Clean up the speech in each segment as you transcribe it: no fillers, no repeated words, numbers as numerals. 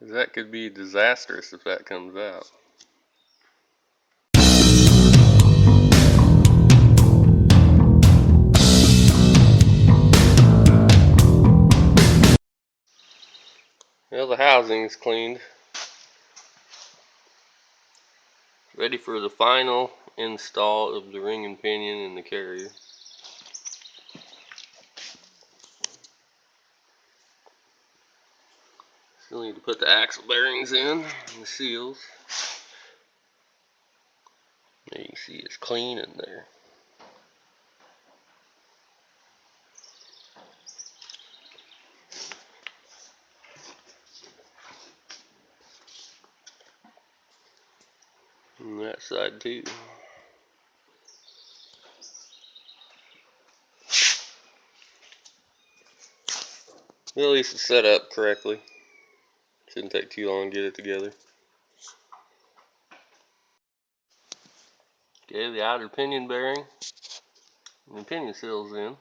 'cause that could be disastrous if that comes out. Well, the housing's cleaned. Ready for the final install of the ring and pinion in the carrier. Still need to put the axle bearings in and the seals. There you can see it's clean in there. And that side too. Well, at least it's set up correctly. Shouldn't take too long to get it together. Okay, the outer pinion bearing and the pinion seals in.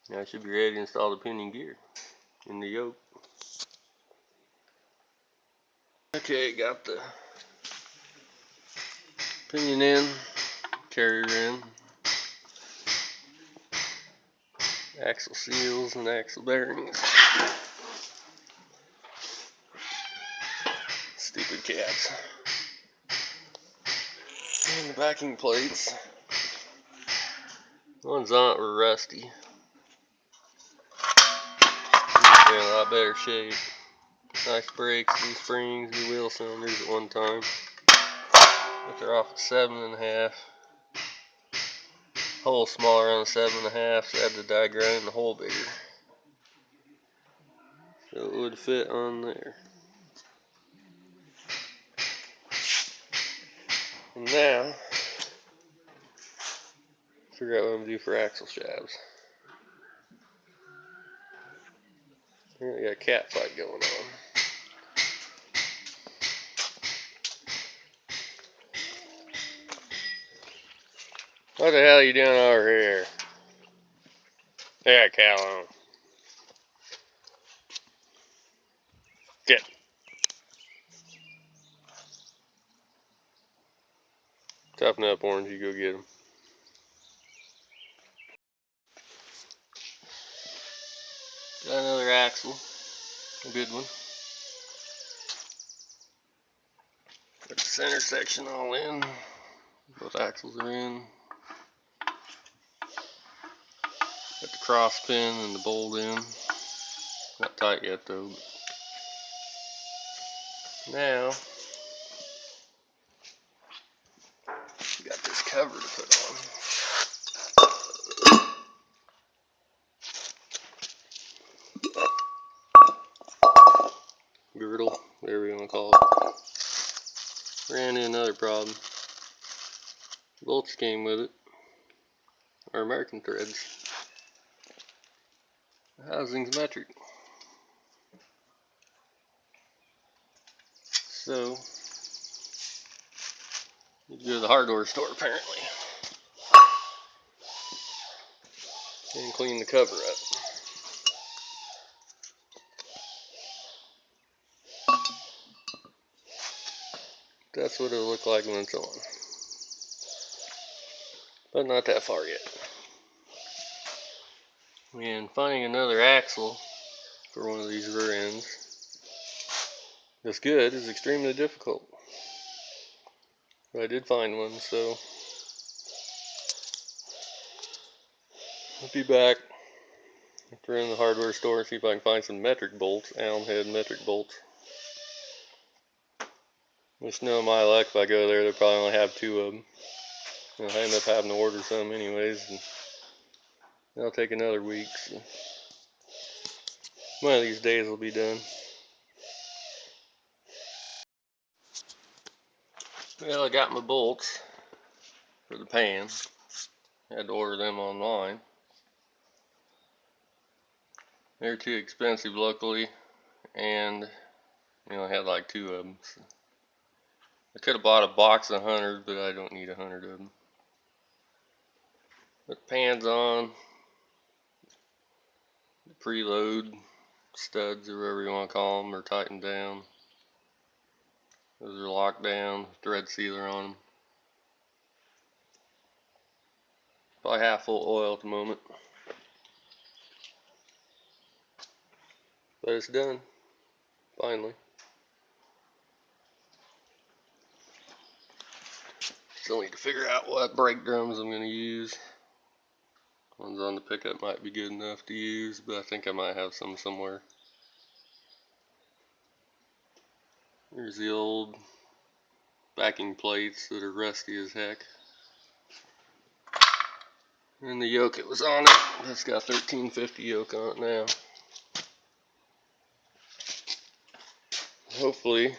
Now I should be ready to install the pinion gear in the yoke. Okay, got the pinion in, carrier in, axle seals and axle bearings. Stupid cats. And the backing plates. The ones on it were rusty. They're in a lot better shape. Nice brakes, new springs, new wheel cylinders at one time. But they're off at 7.5. Hole smaller on the 7.5, so I had to die grinding the hole bigger. So it would fit on there. And now, figure out what I'm gonna do for axle shafts. I got a cat fight going on. What the hell are you doing over here? Yeah, Callum. Get. Toughen up, Orange. You go get him. Got another axle. A good one. Got the center section all in. Both axles are in. Got the cross pin and the bolt in. Not tight yet though. Now, we got this cover to put on. Girdle, whatever you want to call it. Ran into another problem. Bolts came with it. Are American threads. The housing's metric. So, need to go to the hardware store apparently. And clean the cover up. That's what it'll look like when it's on. But not that far yet. And finding another axle for one of these rear ends that's good is extremely difficult. But I did find one, so I'll be back after in the hardware store and see if I can find some metric bolts, Allen head metric bolts. Just know my luck, if I go there, they'll probably only have 2 of them. I end up having to order some anyways, and that'll take another week. So one of these days will be done. Well, I got my bolts for the pan. I had to order them online. They're too expensive locally, and I had like 2 of them. So I could have bought a box of 100, but I don't need 100 of them. Put the pans on, the preload, studs or whatever you want to call them are tightened down. Those are locked down, thread sealer on them. Probably half full of oil at the moment. But it's done, finally. Still need to figure out what brake drums I'm going to use. Ones on the pickup might be good enough to use, but I think I might have some somewhere. Here's the old backing plates that are rusty as heck. And the yoke it was on it, that's got 1350 yoke on it now. Hopefully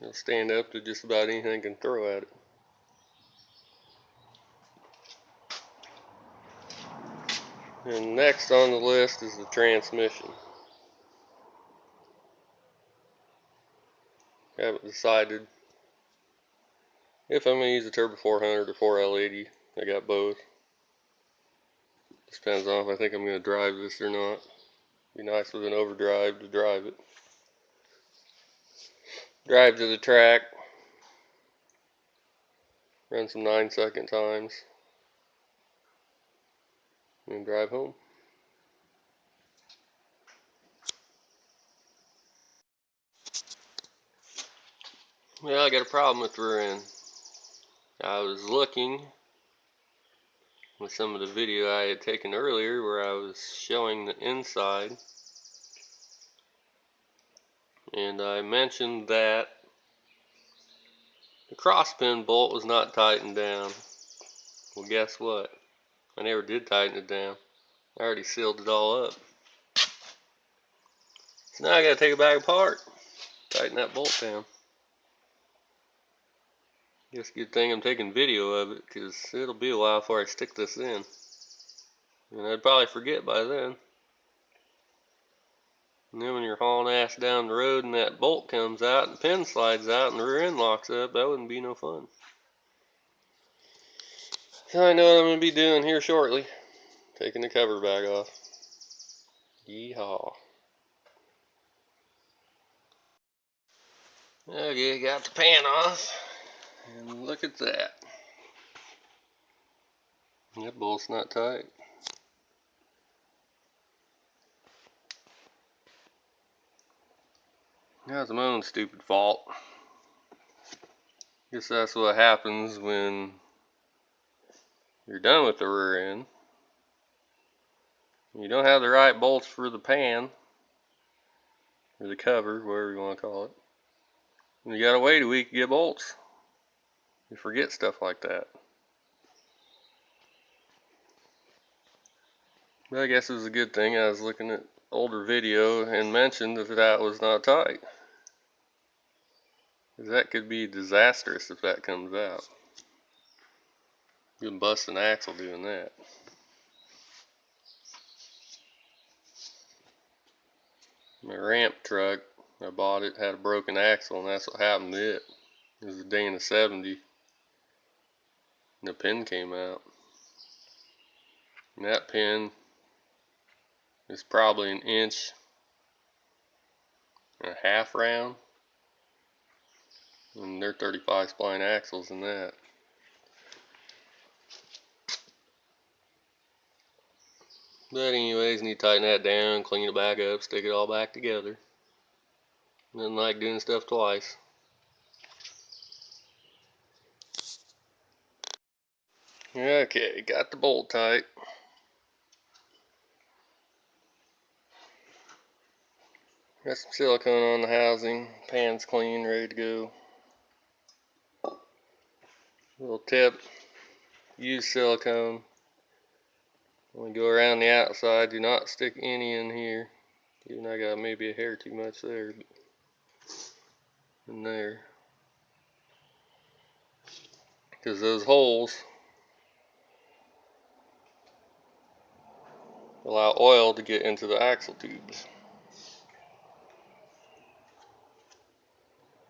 it'll stand up to just about anything I can throw at it. And next on the list is the transmission. Haven't decided if I'm going to use a Turbo 400 or 4L80. I got both. Just depends on if I think I'm going to drive this or not. Be nice with an overdrive to drive it. Drive to the track. Run some 9-second times. And drive home. Well, I got a problem with rear end. I was looking with some of the video I had taken earlier where I was showing the inside, and I mentioned that the crosspin bolt was not tightened down. Well, guess what? I never did tighten it down. I already sealed it all up. So now I gotta take it back apart, tighten that bolt down. Guess good thing I'm taking video of it, because it'll be a while before I stick this in. And I'd probably forget by then. And then when you're hauling ass down the road and that bolt comes out and the pin slides out and the rear end locks up, that wouldn't be no fun. So I know what I'm going to be doing here shortly. Taking the cover back off. Yeehaw. Okay, got the pan off. And look at that. That bolt's not tight. That's my own stupid fault. Guess that's what happens when you're done with the rear end. You don't have the right bolts for the pan, or the cover, whatever you want to call it. And you gotta wait a week to get bolts. You forget stuff like that. But I guess it was a good thing I was looking at older video and mentioned that that was not tight. Because that could be disastrous if that comes out. You can bust an axle doing that. My ramp truck, I bought it, had a broken axle, and that's what happened to it. It was a day in the 70, and the pin came out. And that pin is probably 1.5 inches round, and they're 35 spline axles in that. But anyways, need to tighten that down, clean it back up, stick it all back together. Nothing like doing stuff twice. Okay, got the bolt tight. Got some silicone on the housing. Pan's clean, ready to go. Little tip, use silicone. When you go around the outside, do not stick any in here. Even I got maybe a hair too much there. In there. Because those holes allow oil to get into the axle tubes.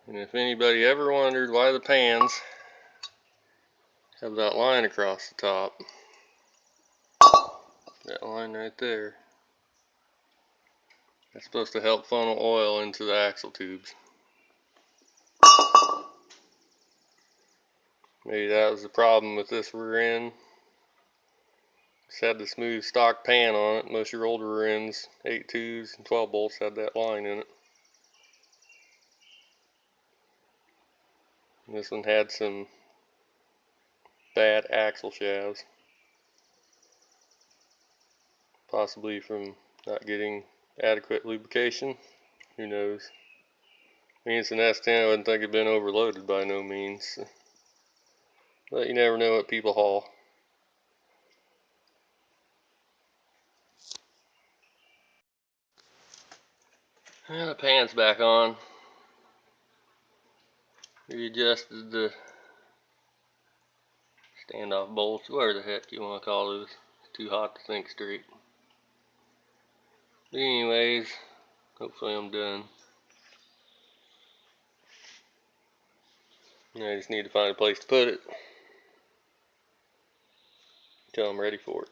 And if anybody ever wondered why the pans have that line across the top, that line right there, It's supposed to help funnel oil into the axle tubes. Maybe that was the problem with this rear end. It's had the smooth stock pan on it. Most of your older rear ends, 8.2s and 12 bolts, had that line in it. And this one had some bad axle shafts, possibly from not getting adequate lubrication. Who knows? I mean, it's an S10. I wouldn't think it'd been overloaded by no means. But you never know what people haul. And the pan's back on. Readjusted the standoff bolts, whatever the heck you want to call those. It's too hot to think straight. But anyways, hopefully I'm done. I just need to find a place to put it until I'm ready for it.